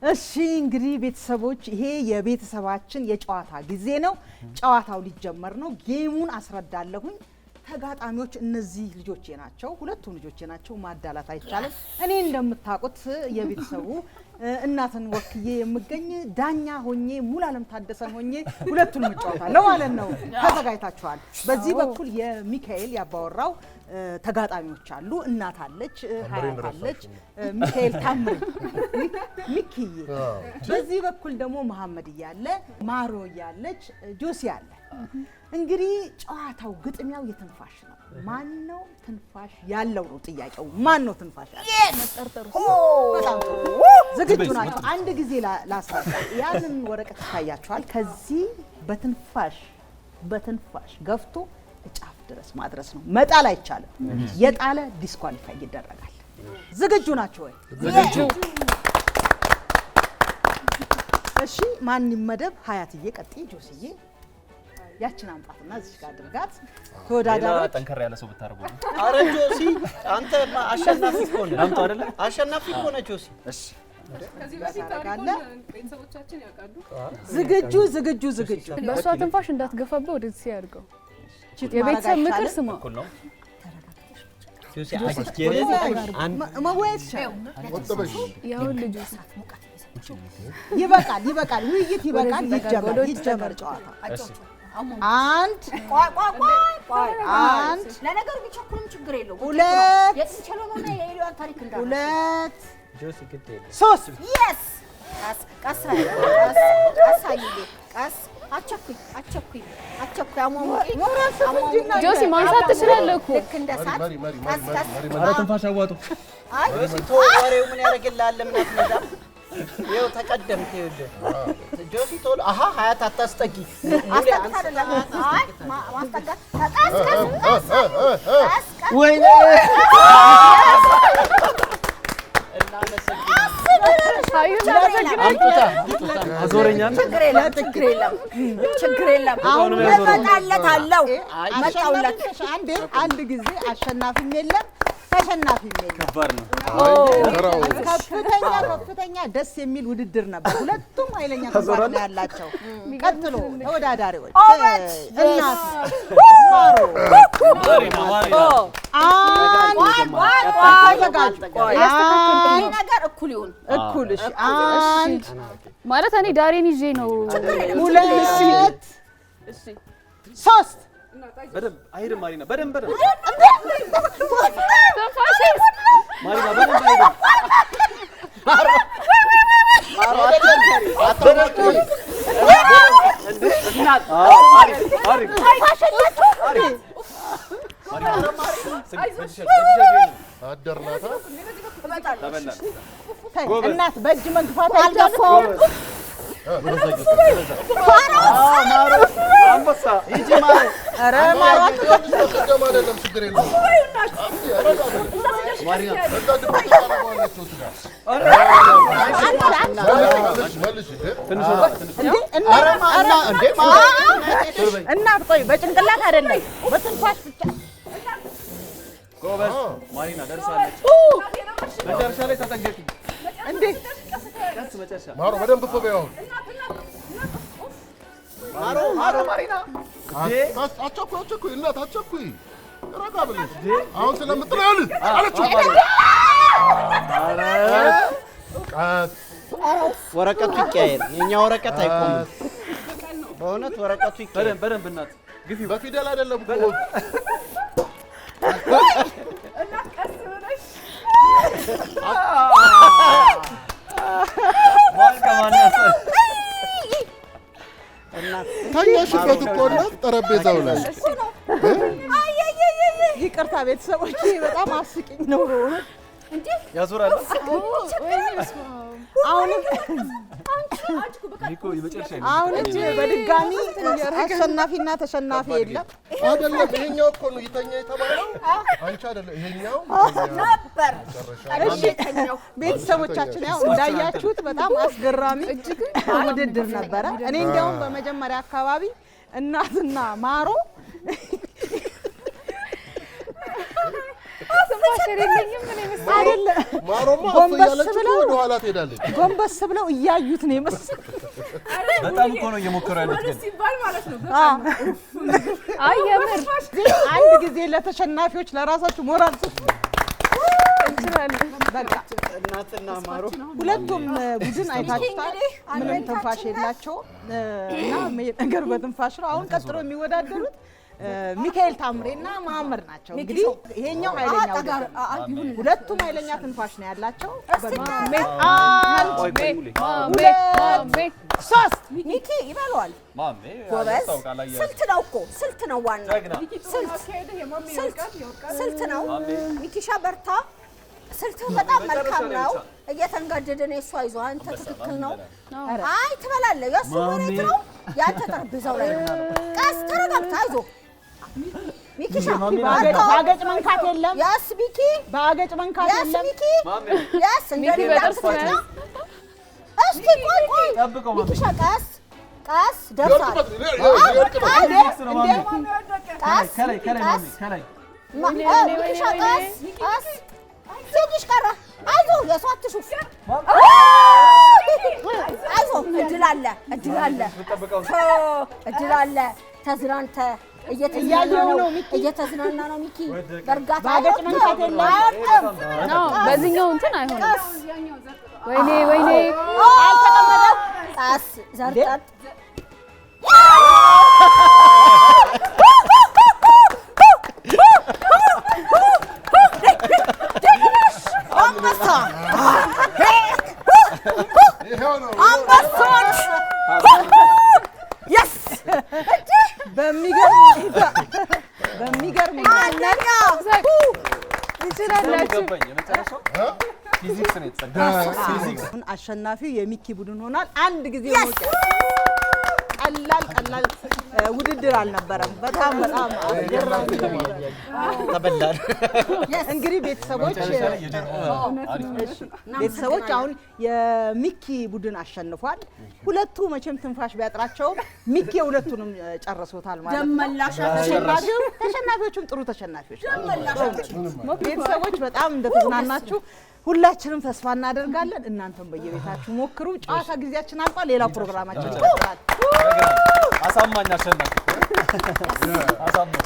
እሺ እንግዲህ ቤተሰቦች ይሄ የቤተሰባችን የጨዋታ ጊዜ ነው ጨዋታው ሊጀመር ነው ጌሙን አስረዳለሁኝ ተጋጣሚዎች እነዚህ ልጆቼ ናቸው ሁለቱም ልጆቼ ናቸው ማዳላት አይቻልም እኔ እንደምታውቁት የቤተሰቡ እናትን ወክዬ የምገኝ ዳኛ ሆኜ ሙላለም ታደሰን ሆኜ ሁለቱን መጫወታለሁ ማለት ነው ተዘጋጅታችኋል በዚህ በኩል የሚካኤል ያባወራው ተጋጣሚዎች አሉ እናት አለች ሀያት አለች ሚካኤል ታምሩ ሚኪዬ በዚህ በኩል ደግሞ መሐመድ ያለ ማሮ ያለች ጆሲ ያለ እንግዲህ ጨዋታው ግጥሚያው የትንፋሽ ነው ማን ነው ትንፋሽ ያለው ነው ጥያቄው ማን ነው ትንፋሽ መጠርጠሩ በጣም ዝግጁ ናቸው አንድ ጊዜ ላስረዳ ያንን ወረቀት ታያችኋል ከዚህ በትንፋሽ ገፍቶ ጫፍ ድረስ ማድረስ ነው መጣል አይቻልም የጣለ ዲስኳሊፋይ ይደረጋል ዝግጁ ናቸው ወይ ዝግጁ እሺ ማን ይመደብ ሀያትዬ ቀጥይ ጆሲዬ ያችን አምጣትና እዚህ ጋር አድርጋት ተወዳዳሪዎች ጠንከር ያለ ሰው ብታርጉ አረ ጆሲ አንተ አሸናፊ ሆነ አምጣ አይደለ አሸናፊ ሆነ ጆሲ እሺ ከዚህ በፊት ታሪኩን ቤተሰቦቻችን ያውቃሉ ዝግጁ በሷ ትንፋሽ እንዳትገፋበው ወደዚህ ያርገው የቤተሰብ ምክር ስማ እኩል ነው ጆሲ አጅጌሬ መወያየት ወጥበሽ ያው ልጅ ይበቃል ውይይት ይበቃል ይጀመር ጨዋታ አንድ አንድ ለነገሩ ቢቸኩልም ችግር የለውም ሁለት የጥንቸሎና የኤሊዮን ታሪክ እንዳለ ሁለት ጆሲ ግዴ ሶስት yes ቀስ አቸኩይ ጆሲ ማንሳት ትችላለህ እኮ ልክ እንደ ሰዓት ኧረ ትንፋሽ አዋጡ አይ ጆሲ ተወሬው ምን ያደርግልሃል ለምን አትነዳም ይው ተቀደምክ ይኸውልህ ጆሲ ቶሎ አሃ ሀያት አታስጠጊ ማስጠጋት ወይኔ አዞረኛል ችግር የለም አሁን መጣለታለው መጣውለት አንድ ጊዜ አሸናፊም የለም ተሸናፊም የለም ከባድ ነው ከፍተኛ ደስ የሚል ውድድር ነበር ሁለቱም ኃይለኛ ተሳትፎ ያላቸው ቀጥሎ ተወዳዳሪዎች እናት ማሮ አንድ ነገር እኩል ይሁን እኩል እሺ አንድ ማለት እኔ ዳሬን ይዤ ነው ሁለት እሺ ሶስት በደንብ አይሄድም ማሪና በደንብ ትንፋሽ ማሪና በደንብ አይሄድም እናት በእጅ መግፋት አልገፋው አንበሳ ይጂ ማረ ኧረ ማራት አይደለም ችግር የለውም ማሪና እናት ቆይ በጭንቅላት አይደለም በትንፋሽ ብቻ ጎበዝ ማሪና ደርሳለች መጨረሻ ላይ ተጠንቀቂ እንዴ ቀስ መጨረሻ ማሮ በደንብ ፈበያው ማሮ ማሪና አቸኩይ እናት አቸኩይ ረጋ ብለሽ አሁን ስለምጥላል አለች ወረቀቱ ይቀያየር የኛ ወረቀት አይቆምም በእውነት ወረቀቱ ይቀያየር በደንብ እናት ግፊ በፊደል አይደለም እኮ እናት ቀስ ብለሽ ታኛሽበት እኮ እናት ጠረጴዛው ላይ ይቅርታ ቤተሰቦቼ በጣም አስቂኝ ነው እንዴ ያዞራል አሁን በድጋሚ አሸናፊና ተሸናፊ የለም አይደለም ይሄኛው እኮ ነው ይተኛ የተባለው አንቺ አይደለም ይሄኛው ነበር እሺ ቤተሰቦቻችን ያው እንዳያችሁት በጣም አስገራሚ ውድድር ነበረ እኔ እንደውም በመጀመሪያ አካባቢ እናትና ማሮ ትንፋሽ የሌለኝም ምን ይመስል አይደለ ማሮማ ጎንበስ አፈያለች ብለው ወደ ኋላ ትሄዳለች። ጎንበስ ብለው እያዩት ነው የመሰለው። በጣም እኮ ነው እየሞከሩ ያሉት ግን ሲባል ማለት ነው። አይ የምር አንድ ጊዜ ለተሸናፊዎች ለራሳችሁ ሞራል ስጡ። እንችላለን። በቃ እናትና ማሩ ሁለቱም ቡድን አይታችሁታል። ምንም ትንፋሽ የላቸውም እና ነገር በትንፋሽ ነው። አሁን ቀጥሎ የሚወዳደሩት ሚካኤል ታምሬና መሐመድ ናቸው። እንግዲህ ይሄኛው ኃይለኛ ሁለቱም ኃይለኛ ትንፋሽ ነው ያላቸው። ሶስት ሚኪ ይበለዋል። ማሜ ጎበዝ ስልት ነው እኮ ስልት ነው ዋናው ስልት ነው። ሚኪሻ በርታ። ስልት በጣም መልካም ነው። እየተንጋደደ ነው እሱ። አይዞህ አንተ ትክክል ነው። አይ ትበላለህ። የእሱ መሬት ነው ያንተ ጠረጴዛው ላይ ነው። ቀስ ተረጋግተህ አይዞህ ሚኪሻ። ባገጭ መንካት የለም። ያስ ሚኪ ባገጭ መንካት ያስ የለም። ሚኪ ያስ እንደሌላ ነው። እስቲ ቆይ ሚኪሻ ቀስ ቀስ ደርሳል። ቀስ ከላይ ከላይ ማሜ ከላይ ሚኪሻ ቀስ ቀስ ትንሽ ቀረ። አይዞህ የሰው አትሹፍ። አይዞህ እድል አለ እድል አለ እድል አለ። ተዝናንተህ እየተዝናና ነው ሚኪ። በእርጋታ ባገጭ መንካት የለም። በዚህኛው እንትን አይሆንም። ወይኔ ወይኔ አልተቀመጠም። ቀስ ዘርጠጥ አንበሳ አንበሶች የስ በሚገርም ሁኔታ አንደኛ ትችላላችሁ። የመጨረሻው ፊዚክስ ነው የተጸዳው። ፊዚክስ አሸናፊው የሚኪ ቡድን ሆኗል። አንድ ጊዜ ሞቀ። ቀላል ውድድር አልነበረም። በጣም አስገራሚ ተበላል። እንግዲህ ቤተሰቦች አሁን የሚኪ ቡድን አሸንፏል። ሁለቱ መቼም ትንፋሽ ቢያጥራቸውም ሚኪ ሁለቱንም ጨርሶታል ማለት ነው። ተሸናፊዎቹም ጥሩ ተሸናፊዎች ናቸው። ቤተሰቦች በጣም እንደተዝናናችሁ ሁላችንም ተስፋ እናደርጋለን። እናንተም በየቤታችሁ ሞክሩ። ጨዋታ ጊዜያችን አልቋል። ሌላ ፕሮግራማችን ይቀጥላል። አሳማኝ አሸናፊ አሳማኝ